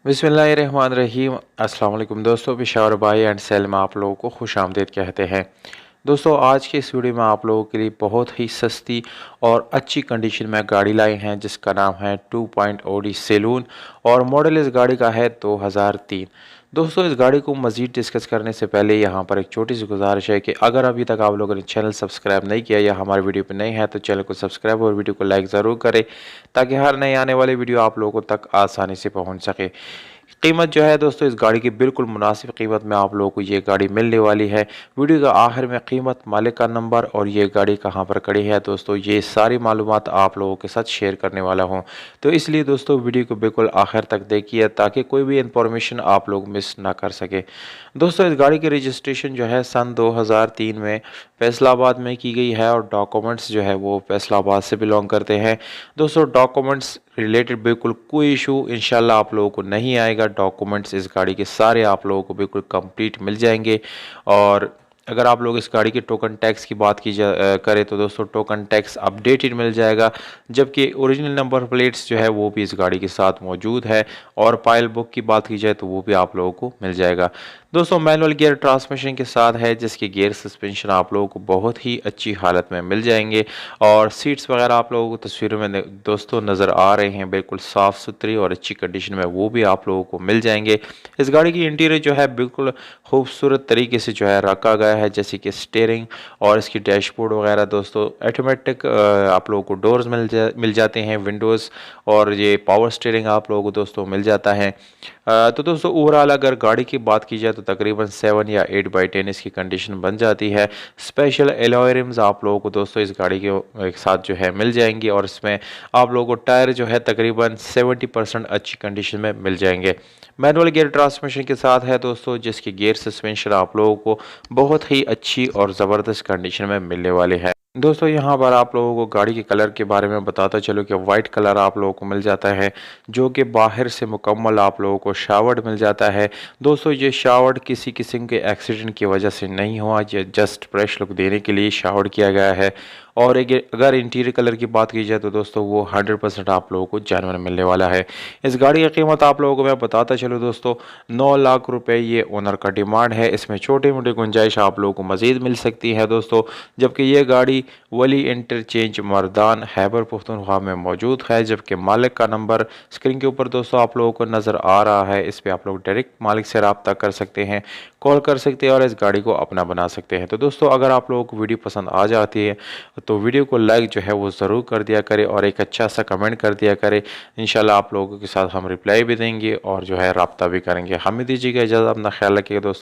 बिस्मिल्लाहिर्रहमानिर्रहीम। अस्सलाम वालेकुम दोस्तों, पेशावर भाई एंड सेल में आप लोगों को खुश आमदीद कहते हैं। दोस्तों, आज की इस वीडियो में आप लोगों के लिए बहुत ही सस्ती और अच्छी कंडीशन में गाड़ी लाए हैं जिसका नाम है 2.0D सैलून और मॉडल इस गाड़ी का है 2003। दोस्तों, इस गाड़ी को मज़ीद डिस्कस करने से पहले यहाँ पर एक छोटी सी गुजारिश है कि अगर अभी तक आप लोगों ने चैनल सब्सक्राइब नहीं किया या हमारे वीडियो पर नए हैं तो चैनल को सब्सक्राइब और वीडियो को लाइक ज़रूर करें ताकि हर नए आने वाली वीडियो आप लोगों तक आसानी से पहुँच सके। कीमत जो है दोस्तों, इस गाड़ी की बिल्कुल मुनासिब कीमत में आप लोगों को ये गाड़ी मिलने वाली है। वीडियो का आखिर में कीमत, मालिक का नंबर और ये गाड़ी कहाँ पर खड़ी है दोस्तों, ये सारी मालूमात आप लोगों के साथ शेयर करने वाला हूँ। तो इसलिए दोस्तों वीडियो को बिल्कुल आखिर तक देखिए ताकि कोई भी इंफॉर्मेशन आप लोग मिस ना कर सके। दोस्तों, इस गाड़ी की रजिस्ट्रेशन जो है सन 2003 में फैसलाबाद में की गई है और डॉक्यूमेंट्स जो है वो फैसलाबाद से बिलोंग करते हैं। दोस्तों, डॉक्यूमेंट्स रिलेटेड बिल्कुल कोई इशू इंशाल्लाह आप लोगों को नहीं आएगा। डॉक्यूमेंट्स इस गाड़ी के सारे आप लोगों को बिल्कुल कंप्लीट मिल जाएंगे। और अगर आप लोग इस गाड़ी के टोकन टैक्स की बात करें तो दोस्तों टोकन टैक्स अपडेटेड मिल जाएगा, जबकि ओरिजिनल नंबर प्लेट्स जो है वो भी इस गाड़ी के साथ मौजूद है। और पाइल बुक की बात की जाए तो वो भी आप लोगों को मिल जाएगा। दोस्तों, मैनुअल गियर ट्रांसमिशन के साथ है जिसके गियर सस्पेंशन आप लोगों को बहुत ही अच्छी हालत में मिल जाएंगे। और सीट्स वगैरह आप लोगों को तस्वीरों में दोस्तों नज़र आ रहे हैं, बिल्कुल साफ़ सुथरी और अच्छी कंडीशन में वो भी आप लोगों को मिल जाएंगे। इस गाड़ी की इंटीरियर जो है बिल्कुल खूबसूरत तरीके से जो है रखा गया है, जैसे कि स्टीयरिंग और इसकी डैशबोर्ड वगैरह दोस्तों ऑटोमेटिक आप लोगों को डोर्स मिल जाते हैं, विंडोज़ और ये पावर स्टीयरिंग आप लोगों को दोस्तों मिल जाता है। तो दोस्तों ओवरऑल अगर गाड़ी की बात की जाए तो तकरीबन 7 या 8/10 इसकी कंडीशन बन जाती है। स्पेशल एलॉय रिम्स आप लोगों को दोस्तों इस गाड़ी के एक साथ जो है मिल जाएंगी और इसमें आप लोगों को टायर जो है तकरीबन 70% अच्छी कंडीशन में मिल जाएंगे। मैनुअल गियर ट्रांसमिशन के साथ है दोस्तों, जिसकी गियर सस्पेंशन आप लोगों को बहुत ही अच्छी और ज़बरदस्त कंडीशन में मिलने वाले हैं। दोस्तों, यहाँ पर आप लोगों को गाड़ी के कलर के बारे में बताता चलो कि वाइट कलर आप लोगों को मिल जाता है, जो कि बाहर से मुकम्मल आप लोगों को शावर्ड मिल जाता है। दोस्तों, ये शावर्ड किसी किस्म के एक्सीडेंट की वजह से नहीं हुआ, ये जस्ट फ्रेश लुक देने के लिए शावर्ड किया गया है। और अगर इंटीरियर कलर की बात की जाए तो दोस्तों वो 100% आप लोगों को जानवर मिलने वाला है। इस गाड़ी की कीमत आप लोगों को मैं बताता चलूँ दोस्तों, 9 लाख रुपए ये ओनर का डिमांड है। इसमें छोटी मोटी गुंजाइश आप लोगों को मज़ीद मिल सकती है दोस्तों, जबकि ये गाड़ी वली इंटरचेंज मर्दान खैबर पख्तूनख्वा में मौजूद है। जबकि मालिक का नंबर स्क्रीन के ऊपर दोस्तों आप लोगों को नज़र आ रहा है, इस पर आप लोग डायरेक्ट मालिक से रब्ता कर सकते हैं, कॉल कर सकते हैं और इस गाड़ी को अपना बना सकते हैं। तो दोस्तों, अगर आप लोगों को वीडियो पसंद आ जाती है तो वीडियो को लाइक जो है वो ज़रूर कर दिया करें और एक अच्छा सा कमेंट कर दिया करें। इंशाल्लाह आप लोगों के साथ हम रिप्लाई भी देंगे और जो है रब्ता भी करेंगे। हमें दीजिएगा इजाज़त, अपना ख्याल रखिएगा दोस्तों।